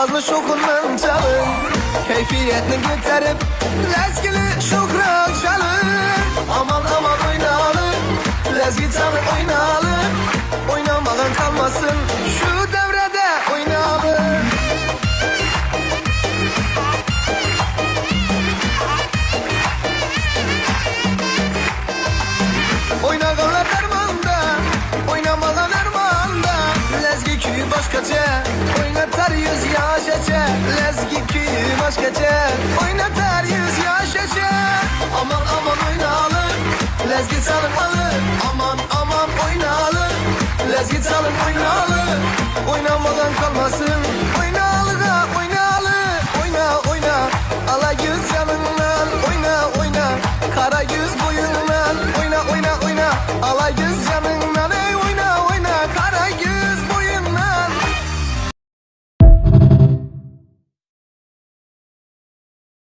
sazlı şokundan çalın. Keyfiyetini götürüp lezgili şokra çalın. Aman aman oynalım, lezgi çalın oynalım. Oynamadan kalmasın şu devrede oynalım. Oyna gavlar dermanda, oynamadan ermanda. Lezgi köyü başkaça, oynatar 100 yaş eçe. Lezgi köyü başkaça, oynatar 100 yaş eçe. Aman aman oynalım, lezgi çalınmalı. Aman aman oynalım, lezgi çalın oynalım. Oynamadan kalmasın, oynalı da oynalı. Oyna oyna, ala yüz canından. Oyna oyna, kara yüz boyundan. Oyna oyna oyna, ala yüz canından.